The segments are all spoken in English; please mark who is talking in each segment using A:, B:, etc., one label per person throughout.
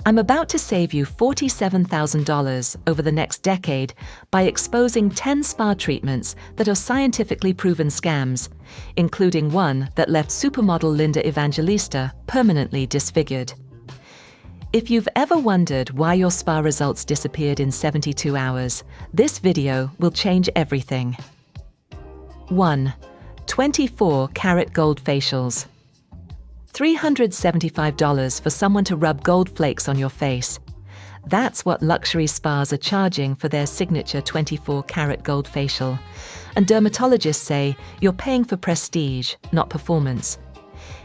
A: I'm about to save you $47,000 over the next decade by exposing 10 spa treatments that are scientifically proven scams, including one that left supermodel Linda Evangelista permanently disfigured. If you've ever wondered why your spa results disappeared in 72 hours, this video will change everything. 1. 24-karat gold facials. $375 for someone to rub gold flakes on your face. That's what luxury spas are charging for their signature 24-karat gold facial. And dermatologists say you're paying for prestige, not performance.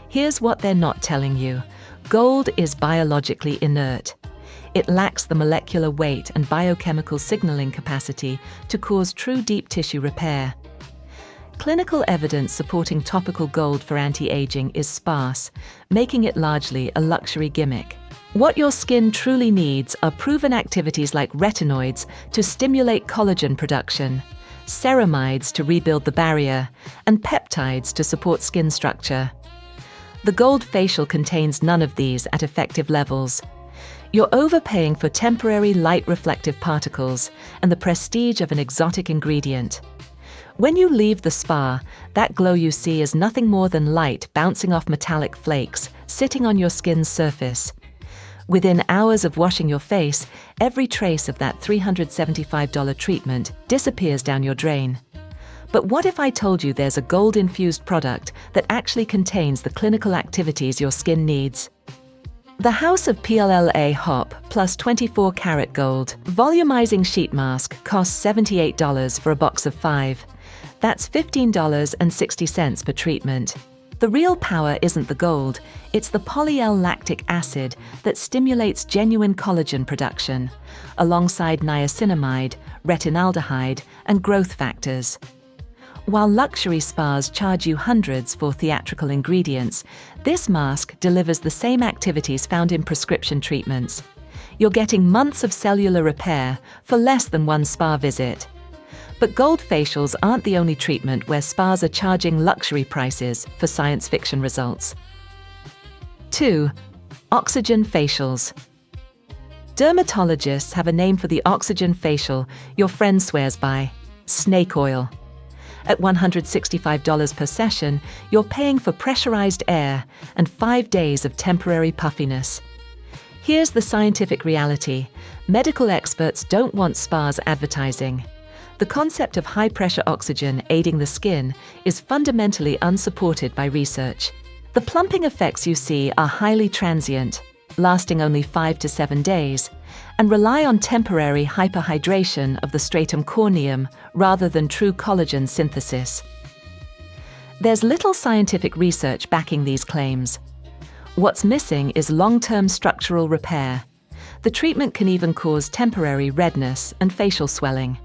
A: Here's what they're not telling you. Gold is biologically inert. It lacks the molecular weight and biochemical signaling capacity to cause true deep tissue repair. Clinical evidence supporting topical gold for anti-aging is sparse, making it largely a luxury gimmick. What your skin truly needs are proven activities like retinoids to stimulate collagen production, ceramides to rebuild the barrier, and peptides to support skin structure. The gold facial contains none of these at effective levels. You're overpaying for temporary light reflective particles and the prestige of an exotic ingredient. When you leave the spa, that glow you see is nothing more than light bouncing off metallic flakes sitting on your skin's surface. Within hours of washing your face, every trace of that $375 treatment disappears down your drain. But what if I told you there's a gold-infused product that actually contains the clinical activities your skin needs? The House of PLLA Hop plus 24-karat gold volumizing sheet mask costs $78 for a box of 5. That's $15.60 per treatment. The real power isn't the gold, it's the polyl-lactic acid that stimulates genuine collagen production, alongside niacinamide, retinaldehyde, and growth factors. While luxury spas charge you hundreds for theatrical ingredients, this mask delivers the same activities found in prescription treatments. You're getting months of cellular repair for less than one spa visit. But gold facials aren't the only treatment where spas are charging luxury prices for science fiction results. 2. Oxygen facials. Dermatologists have a name for the oxygen facial your friend swears by: snake oil. At $165 per session, you're paying for pressurized air and 5 days of temporary puffiness. Here's the scientific reality. Medical experts don't want spas advertising. The concept of high-pressure oxygen aiding the skin is fundamentally unsupported by research. The plumping effects you see are highly transient, lasting only 5 to 7 days, and rely on temporary hyperhydration of the stratum corneum rather than true collagen synthesis. There's little scientific research backing these claims. What's missing is long-term structural repair. The treatment can even cause temporary redness and facial swelling.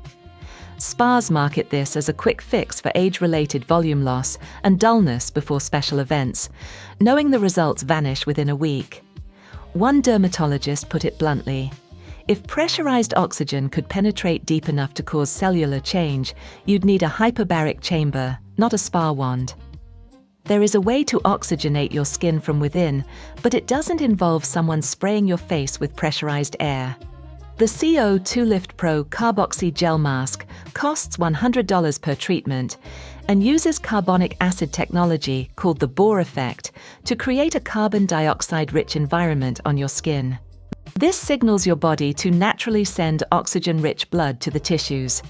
A: Spas market this as a quick fix for age-related volume loss and dullness before special events, knowing the results vanish within a week. One dermatologist put it bluntly: if pressurized oxygen could penetrate deep enough to cause cellular change, you'd need a hyperbaric chamber, not a spa wand. There is a way to oxygenate your skin from within, but it doesn't involve someone spraying your face with pressurized air. The CO2 Lift Pro Carboxy Gel Mask costs $100 per treatment and uses carbonic acid technology called the Bohr effect to create a carbon dioxide-rich environment on your skin. This signals your body to naturally send oxygen-rich blood to the tissues.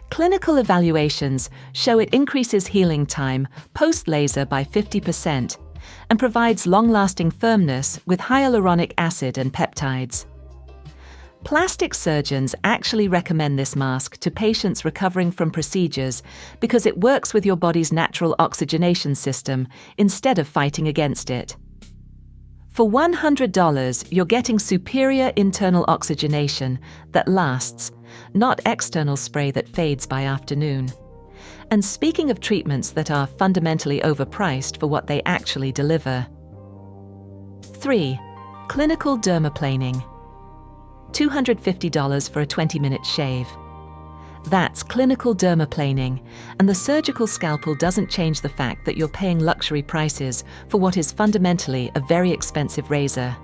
A: Clinical evaluations show it increases healing time post-laser by 50% and provides long-lasting firmness with hyaluronic acid and peptides. Plastic surgeons actually recommend this mask to patients recovering from procedures because it works with your body's natural oxygenation system instead of fighting against it. For $100, you're getting superior internal oxygenation that lasts, not external spray that fades by afternoon. And speaking of treatments that are fundamentally overpriced for what they actually deliver. 3. Clinical dermaplaning. $250 for a 20-minute shave. That's clinical dermaplaning, and the surgical scalpel doesn't change the fact that you're paying luxury prices for what is fundamentally a very expensive razor.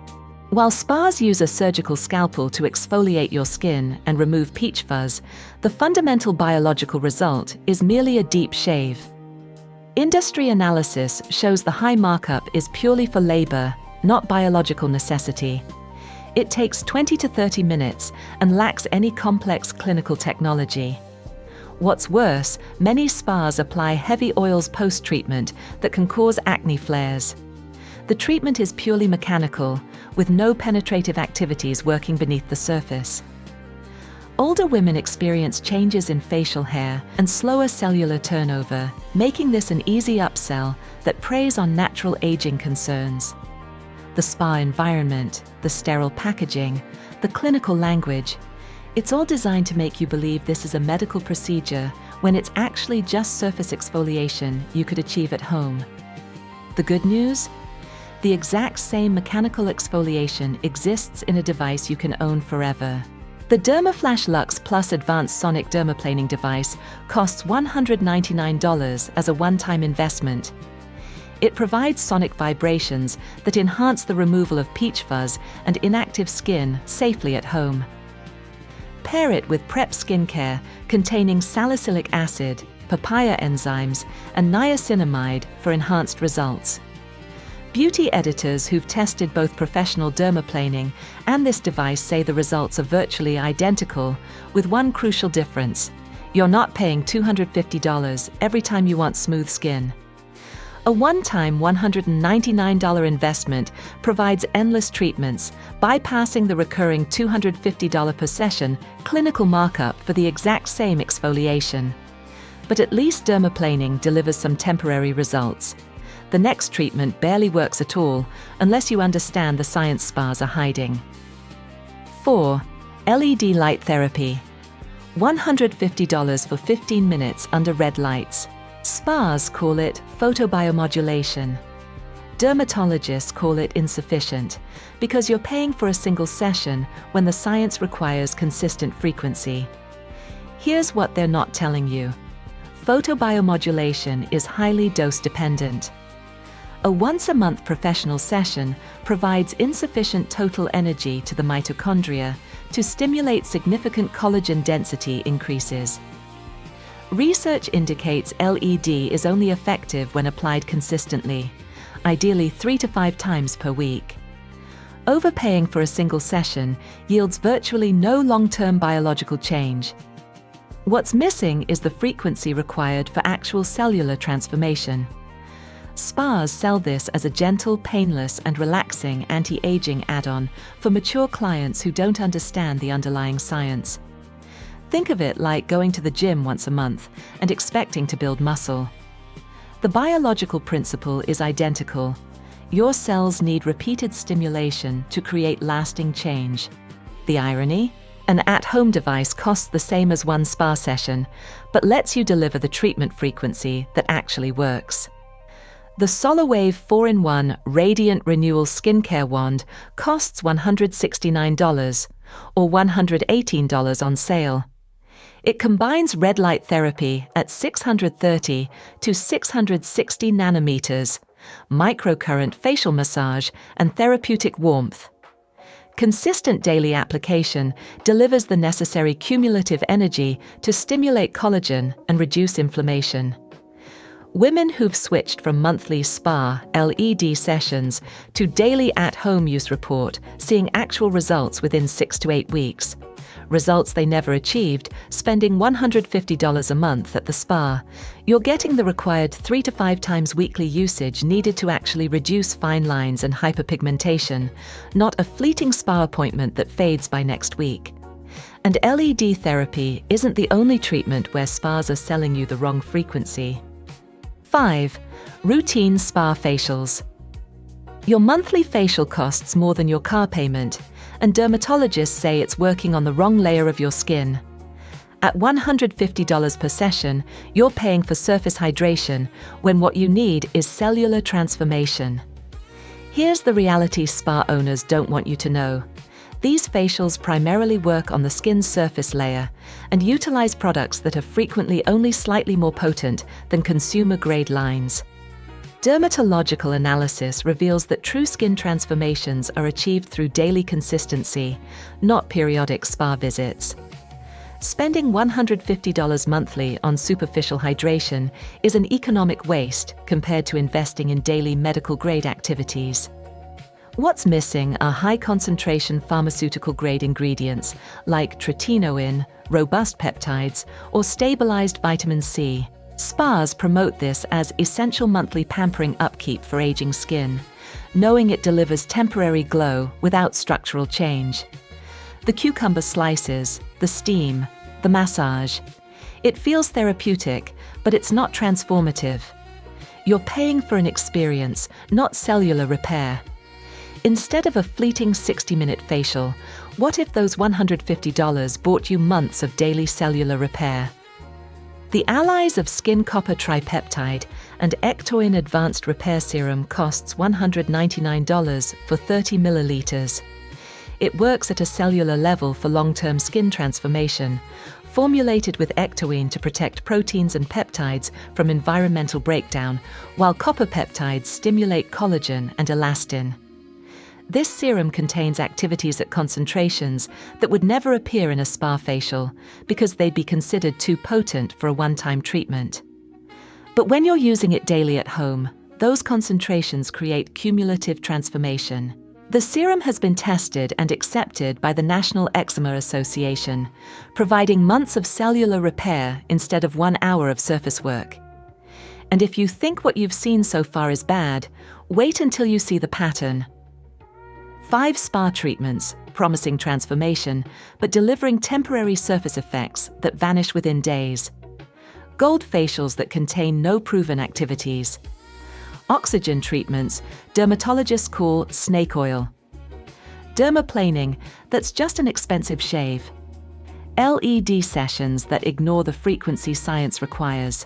A: While spas use a surgical scalpel to exfoliate your skin and remove peach fuzz, the fundamental biological result is merely a deep shave. Industry analysis shows the high markup is purely for labor, not biological necessity. It takes 20 to 30 minutes and lacks any complex clinical technology. What's worse, many spas apply heavy oils post-treatment that can cause acne flares. The treatment is purely mechanical, with no penetrative activities working beneath the surface. Older women experience changes in facial hair and slower cellular turnover, making this an easy upsell that preys on natural aging concerns. The spa environment, the sterile packaging, the clinical language, it's all designed to make you believe this is a medical procedure when it's actually just surface exfoliation you could achieve at home. The good news? The exact same mechanical exfoliation exists in a device you can own forever. The DermaFlash Luxe Plus Advanced Sonic Dermaplaning device costs $199 as a one-time investment. It provides sonic vibrations that enhance the removal of peach fuzz and inactive skin safely at home. Pair it with Prep Skincare containing salicylic acid, papaya enzymes, and niacinamide for enhanced results. Beauty editors who've tested both professional dermaplaning and this device say the results are virtually identical, with one crucial difference: you're not paying $250 every time you want smooth skin. A one-time $199 investment provides endless treatments, bypassing the recurring $250 per session clinical markup for the exact same exfoliation. But at least dermaplaning delivers some temporary results. The next treatment barely works at all unless you understand the science spas are hiding. 4. LED light therapy. $150 for 15 minutes under red lights. Spas call it photobiomodulation. Dermatologists call it insufficient because you're paying for a single session when the science requires consistent frequency. Here's what they're not telling you. Photobiomodulation is highly dose-dependent. A once-a-month professional session provides insufficient total energy to the mitochondria to stimulate significant collagen density increases. Research indicates LED is only effective when applied consistently, ideally 3 to 5 times per week. Overpaying for a single session yields virtually no long-term biological change. What's missing is the frequency required for actual cellular transformation. Spas sell this as a gentle, painless, and relaxing anti-aging add-on for mature clients who don't understand the underlying science. Think of it like going to the gym once a month and expecting to build muscle. The biological principle is identical. Your cells need repeated stimulation to create lasting change. The irony? An at-home device costs the same as one spa session, but lets you deliver the treatment frequency that actually works. The SolarWave 4-in-1 Radiant Renewal Skincare Wand costs $169, or $118 on sale. It combines red light therapy at 630 to 660 nanometers, microcurrent facial massage, and therapeutic warmth. Consistent daily application delivers the necessary cumulative energy to stimulate collagen and reduce inflammation. Women who've switched from monthly spa LED sessions to daily at-home use report seeing actual results within 6 to 8 weeks. Results they never achieved, spending $150 a month at the spa. You're getting the required 3 to 5 times weekly usage needed to actually reduce fine lines and hyperpigmentation, not a fleeting spa appointment that fades by next week. And LED therapy isn't the only treatment where spas are selling you the wrong frequency. 5. Routine spa facials. Your monthly facial costs more than your car payment, and dermatologists say it's working on the wrong layer of your skin. At $150 per session, you're paying for surface hydration when what you need is cellular transformation. Here's the reality spa owners don't want you to know. These facials primarily work on the skin's surface layer and utilize products that are frequently only slightly more potent than consumer-grade lines. Dermatological analysis reveals that true skin transformations are achieved through daily consistency, not periodic spa visits. Spending $150 monthly on superficial hydration is an economic waste compared to investing in daily medical-grade activities. What's missing are high-concentration pharmaceutical-grade ingredients like tretinoin, robust peptides, or stabilized vitamin C. Spas promote this as essential monthly pampering upkeep for aging skin, knowing it delivers temporary glow without structural change. The cucumber slices, the steam, the massage. It feels therapeutic, but it's not transformative. You're paying for an experience, not cellular repair. Instead of a fleeting 60-minute facial, what if those $150 bought you months of daily cellular repair? The allies of Skin Copper Tripeptide and Ectoin Advanced Repair Serum costs $199 for 30 milliliters. It works at a cellular level for long-term skin transformation, formulated with ectoin to protect proteins and peptides from environmental breakdown, while copper peptides stimulate collagen and elastin. This serum contains activities at concentrations that would never appear in a spa facial because they'd be considered too potent for a one-time treatment. But when you're using it daily at home, those concentrations create cumulative transformation. The serum has been tested and accepted by the National Eczema Association, providing months of cellular repair instead of 1 hour of surface work. And if you think what you've seen so far is bad, wait until you see the pattern. 5 spa treatments, promising transformation, but delivering temporary surface effects that vanish within days. Gold facials that contain no proven activities. Oxygen treatments dermatologists call snake oil. Dermaplaning that's just an expensive shave. LED sessions that ignore the frequency science requires.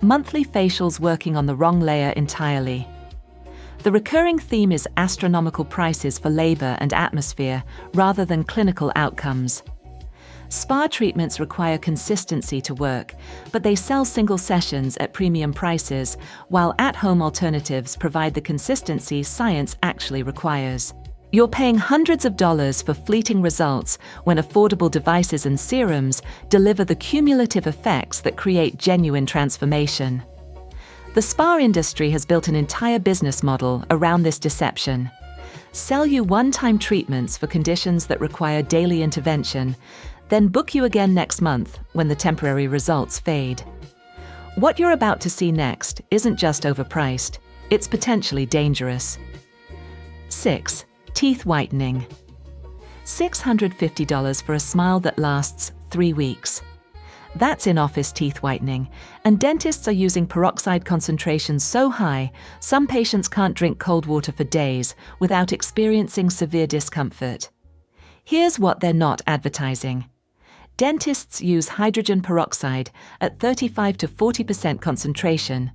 A: Monthly facials working on the wrong layer entirely. The recurring theme is astronomical prices for labor and atmosphere rather than clinical outcomes. Spa treatments require consistency to work, but they sell single sessions at premium prices, while at-home alternatives provide the consistency science actually requires. You're paying hundreds of dollars for fleeting results when affordable devices and serums deliver the cumulative effects that create genuine transformation. The spa industry has built an entire business model around this deception. Sell you one-time treatments for conditions that require daily intervention, then book you again next month when the temporary results fade. What you're about to see next isn't just overpriced, it's potentially dangerous. 6. Teeth whitening. $650 for a smile that lasts 3 weeks. That's in-office teeth whitening, and dentists are using peroxide concentrations so high, some patients can't drink cold water for days without experiencing severe discomfort. Here's what they're not advertising. Dentists use hydrogen peroxide at 35 to 40% concentration,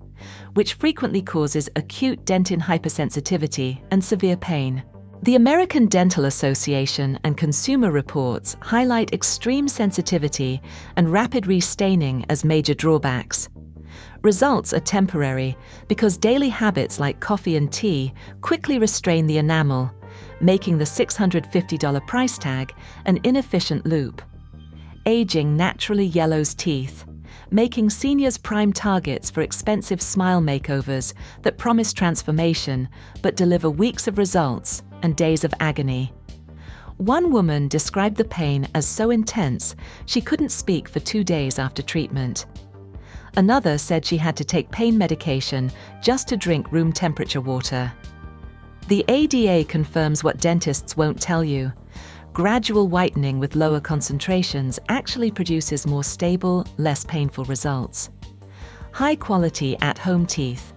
A: which frequently causes acute dentin hypersensitivity and severe pain. The American Dental Association and Consumer Reports highlight extreme sensitivity and rapid restaining as major drawbacks. Results are temporary because daily habits like coffee and tea quickly restrain the enamel, making the $650 price tag an inefficient loop. Aging naturally yellows teeth, making seniors prime targets for expensive smile makeovers that promise transformation but deliver weeks of results and days of agony. One woman described the pain as so intense she couldn't speak for 2 days after treatment. Another said she had to take pain medication just to drink room temperature water. The ADA confirms what dentists won't tell you. Gradual whitening with lower concentrations actually produces more stable, less painful results. High-quality at-home teeth.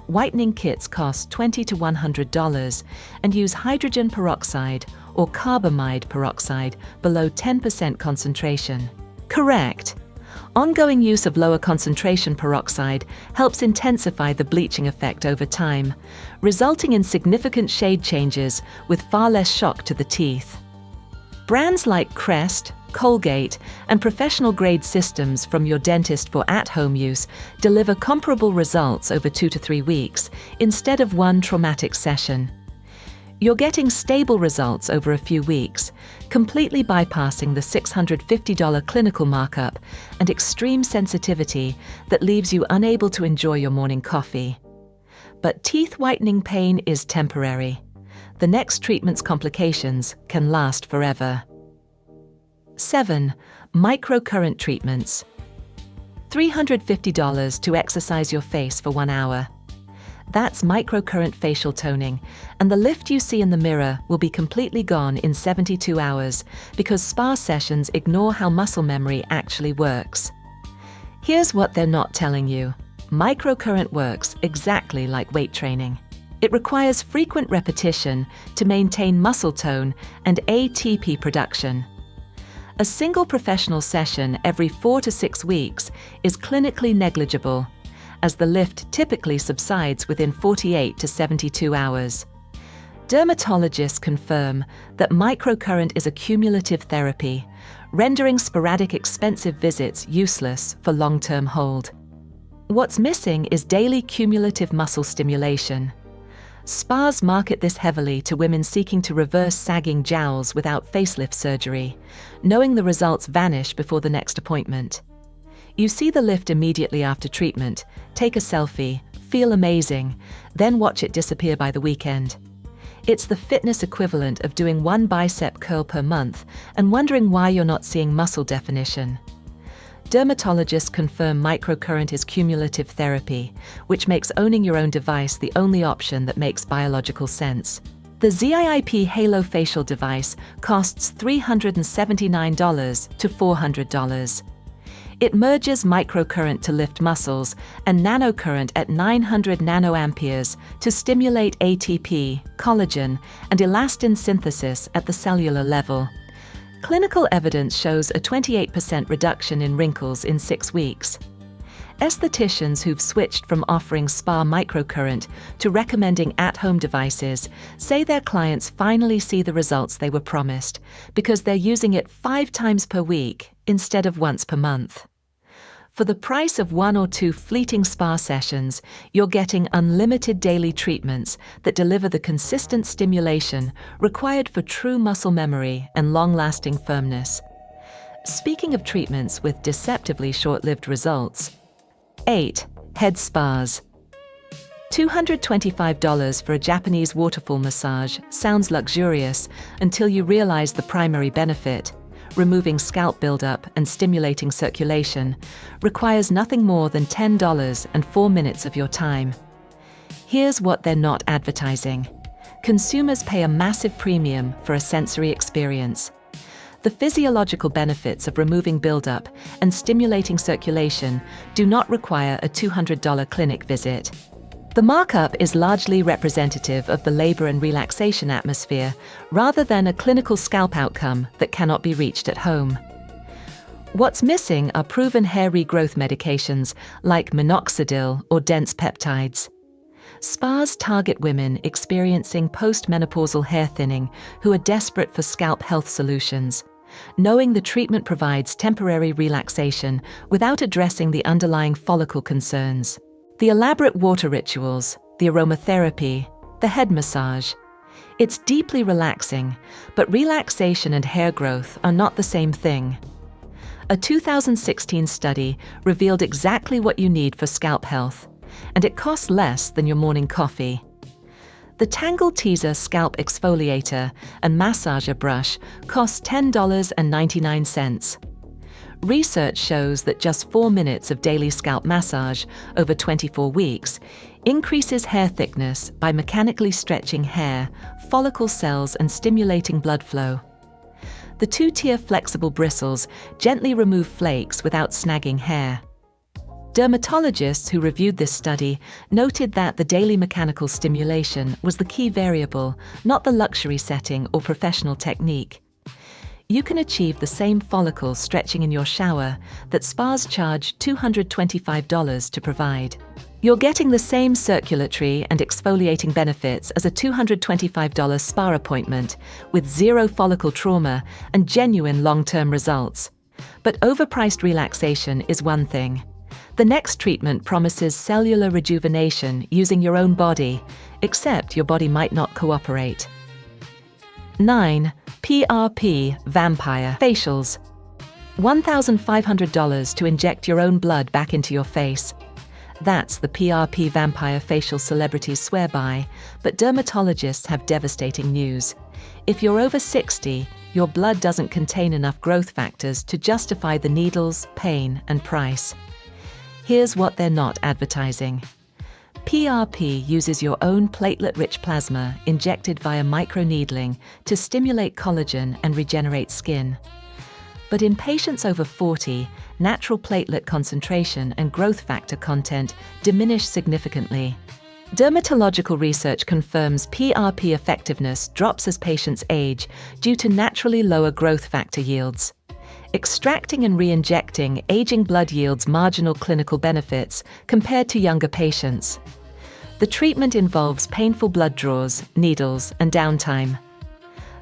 A: Whitening kits cost $20 to $100 and use hydrogen peroxide or carbamide peroxide below 10% concentration. Correct. Ongoing use of lower concentration peroxide helps intensify the bleaching effect over time, resulting in significant shade changes with far less shock to the teeth. Brands like Crest, Colgate, and professional-grade systems from your dentist for at-home use deliver comparable results over 2 to 3 weeks instead of one traumatic session. You're getting stable results over a few weeks, completely bypassing the $650 clinical markup and extreme sensitivity that leaves you unable to enjoy your morning coffee. But teeth whitening pain is temporary. The next treatment's complications can last forever. 7. Microcurrent treatments. $350 to exercise your face for 1 hour. That's microcurrent facial toning, and the lift you see in the mirror will be completely gone in 72 hours because spa sessions ignore how muscle memory actually works. Here's what they're not telling you. Microcurrent works exactly like weight training. It requires frequent repetition to maintain muscle tone and ATP production. A single professional session every 4 to 6 weeks is clinically negligible, as the lift typically subsides within 48 to 72 hours. Dermatologists confirm that microcurrent is a cumulative therapy, rendering sporadic expensive visits useless for long-term hold. What's missing is daily cumulative muscle stimulation. Spas market this heavily to women seeking to reverse sagging jowls without facelift surgery, knowing the results vanish before the next appointment. You see the lift immediately after treatment, take a selfie, feel amazing, then watch it disappear by the weekend. It's the fitness equivalent of doing 1 bicep curl per month and wondering why you're not seeing muscle definition. Dermatologists confirm microcurrent is cumulative therapy, which makes owning your own device the only option that makes biological sense. The ZIIP Halo facial device costs $379 to $400. It merges microcurrent to lift muscles and nanocurrent at 900 nanoamperes to stimulate ATP, collagen, and elastin synthesis at the cellular level. Clinical evidence shows a 28% reduction in wrinkles in 6 weeks. Estheticians who've switched from offering spa microcurrent to recommending at-home devices say their clients finally see the results they were promised because they're using it 5 times per week instead of once per month. For the price of 1 or 2 fleeting spa sessions, you're getting unlimited daily treatments that deliver the consistent stimulation required for true muscle memory and long-lasting firmness. Speaking of treatments with deceptively short-lived results. 8. Head spas. $225 for a Japanese waterfall massage sounds luxurious until you realize the primary benefit. Removing scalp buildup and stimulating circulation requires nothing more than $10 and 4 minutes of your time. Here's what they're not advertising. Consumers pay a massive premium for a sensory experience. The physiological benefits of removing buildup and stimulating circulation do not require a $200 clinic visit. The markup is largely representative of the labor and relaxation atmosphere rather than a clinical scalp outcome that cannot be reached at home. What's missing are proven hair regrowth medications like minoxidil or dense peptides. Spas target women experiencing postmenopausal hair thinning who are desperate for scalp health solutions, knowing the treatment provides temporary relaxation without addressing the underlying follicle concerns. The elaborate water rituals, the aromatherapy, the head massage. It's deeply relaxing, but relaxation and hair growth are not the same thing. A 2016 study revealed exactly what you need for scalp health, and it costs less than your morning coffee. The Tangle Teaser Scalp Exfoliator and Massager Brush costs $10.99. Research shows that just 4 minutes of daily scalp massage over 24 weeks increases hair thickness by mechanically stretching hair, follicle cells, and stimulating blood flow. The 2-tier flexible bristles gently remove flakes without snagging hair. Dermatologists who reviewed this study noted that the daily mechanical stimulation was the key variable, not the luxury setting or professional technique. You can achieve the same follicle stretching in your shower that spas charge $225 to provide. You're getting the same circulatory and exfoliating benefits as a $225 spa appointment, with zero follicle trauma and genuine long-term results. But overpriced relaxation is one thing. The next treatment promises cellular rejuvenation using your own body, except your body might not cooperate. 9. PRP Vampire Facials. $1,500 to inject your own blood back into your face. That's the PRP vampire facial celebrities swear by, but dermatologists have devastating news. If you're over 60, your blood doesn't contain enough growth factors to justify the needles, pain, and price. Here's what they're not advertising. PRP uses your own platelet-rich plasma injected via microneedling to stimulate collagen and regenerate skin. But in patients over 40, natural platelet concentration and growth factor content diminish significantly. Dermatological research confirms PRP effectiveness drops as patients age due to naturally lower growth factor yields. Extracting and re-injecting aging blood yields marginal clinical benefits compared to younger patients. The treatment involves painful blood draws, needles, and downtime.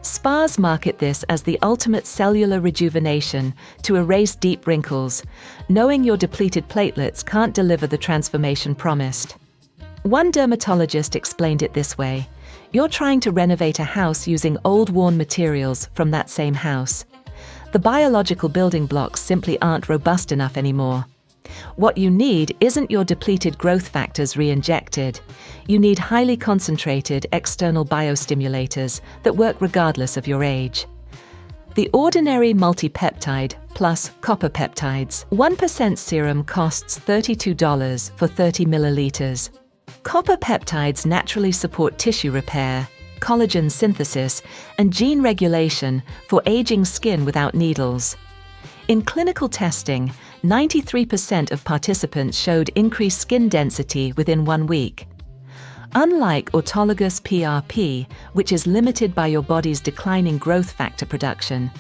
A: Spas market this as the ultimate cellular rejuvenation to erase deep wrinkles, knowing your depleted platelets can't deliver the transformation promised. One dermatologist explained it this way: you're trying to renovate a house using old worn materials from that same house. The biological building blocks simply aren't robust enough anymore. What you need isn't your depleted growth factors re-injected. You need highly concentrated external biostimulators that work regardless of your age. The ordinary multipeptide plus copper peptides 1% serum costs $32 for 30 milliliters. Copper peptides naturally support tissue repair, collagen synthesis, and gene regulation for aging skin without needles. In clinical testing, 93% of participants showed increased skin density within 1 week. Unlike autologous PRP, which is limited by your body's declining growth factor production,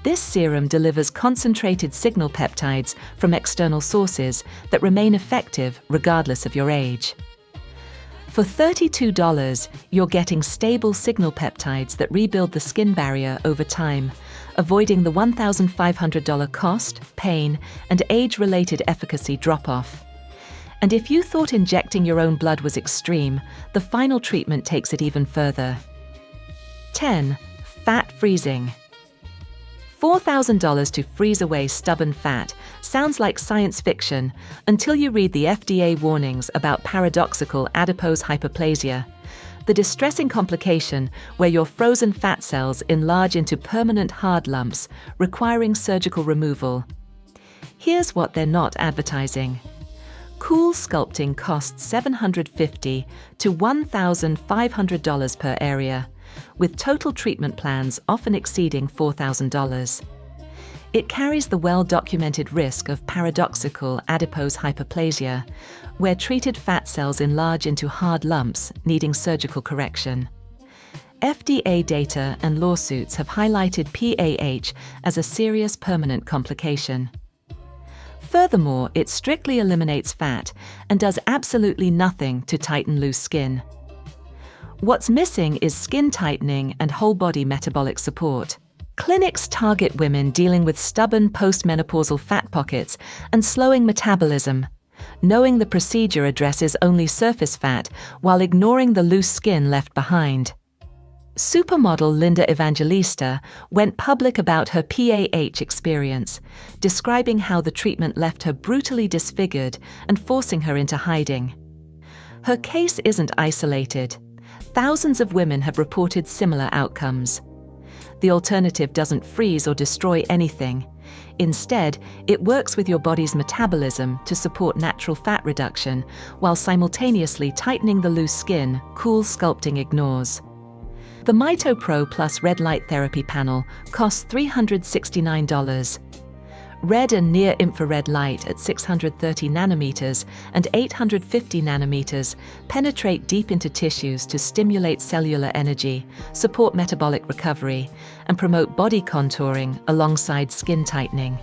A: this serum delivers concentrated signal peptides from external sources that remain effective regardless of your age. For $32, you're getting stable signal peptides that rebuild the skin barrier over time, avoiding the $1,500 cost, pain, and age-related efficacy drop-off. And if you thought injecting your own blood was extreme, the final treatment takes it even further. 10. Fat freezing. $4,000 to freeze away stubborn fat sounds like science fiction until you read the FDA warnings about paradoxical adipose hyperplasia, the distressing complication where your frozen fat cells enlarge into permanent hard lumps, requiring surgical removal. Here's what they're not advertising. Cool sculpting costs $750 to $1,500 per area, with total treatment plans often exceeding $4,000. It carries the well-documented risk of paradoxical adipose hyperplasia, where treated fat cells enlarge into hard lumps, needing surgical correction. FDA data and lawsuits have highlighted PAH as a serious permanent complication. Furthermore, it strictly eliminates fat and does absolutely nothing to tighten loose skin. What's missing is skin tightening and whole-body metabolic support. Clinics target women dealing with stubborn postmenopausal fat pockets and slowing metabolism, knowing the procedure addresses only surface fat while ignoring the loose skin left behind. Supermodel Linda Evangelista went public about her PAH experience, describing how the treatment left her brutally disfigured and forcing her into hiding. Her case isn't isolated. Thousands of women have reported similar outcomes. The alternative doesn't freeze or destroy anything. Instead, it works with your body's metabolism to support natural fat reduction, while simultaneously tightening the loose skin Cool Sculpting ignores. The Mito Pro Plus Red Light Therapy Panel costs $369. Red and near-infrared light at 630 nanometers and 850 nanometers penetrate deep into tissues to stimulate cellular energy, support metabolic recovery, and promote body contouring alongside skin tightening.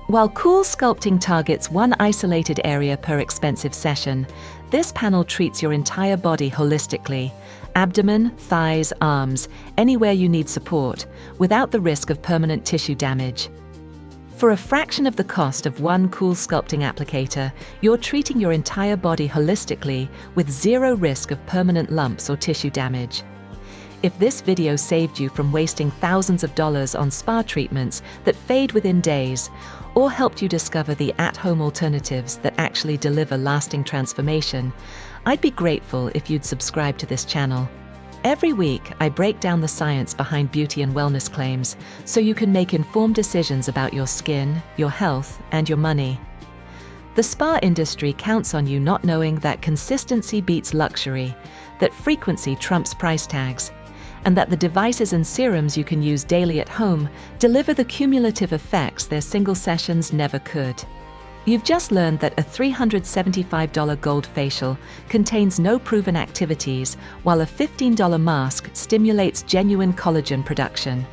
A: While Cool Sculpting targets one isolated area per expensive session, this panel treats your entire body holistically: abdomen, thighs, arms, anywhere you need support, without the risk of permanent tissue damage. For a fraction of the cost of one Cool Sculpting applicator, you're treating your entire body holistically with zero risk of permanent lumps or tissue damage. If this video saved you from wasting thousands of dollars on spa treatments that fade within days, or helped you discover the at-home alternatives that actually deliver lasting transformation, I'd be grateful if you'd subscribe to this channel. Every week, I break down the science behind beauty and wellness claims so you can make informed decisions about your skin, your health, and your money. The spa industry counts on you not knowing that consistency beats luxury, that frequency trumps price tags, and that the devices and serums you can use daily at home deliver the cumulative effects their single sessions never could. You've just learned that a $375 gold facial contains no proven activities, while a $15 mask stimulates genuine collagen production.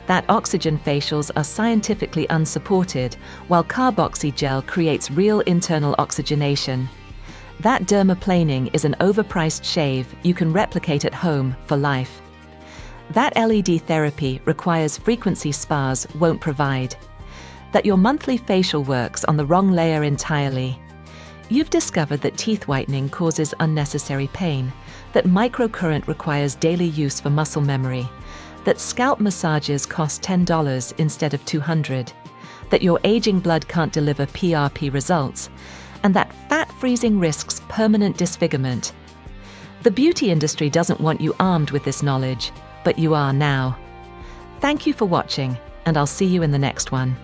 A: That oxygen facials are scientifically unsupported, while carboxy gel creates real internal oxygenation. That dermaplaning is an overpriced shave you can replicate at home for life. That LED therapy requires frequency spas won't provide. That your monthly facial works on the wrong layer entirely. You've discovered that teeth whitening causes unnecessary pain, that microcurrent requires daily use for muscle memory, that scalp massages cost $10 instead of $200, that your aging blood can't deliver PRP results, and that fat freezing risks permanent disfigurement. The beauty industry doesn't want you armed with this knowledge, but you are now. Thank you for watching, and I'll see you in the next one.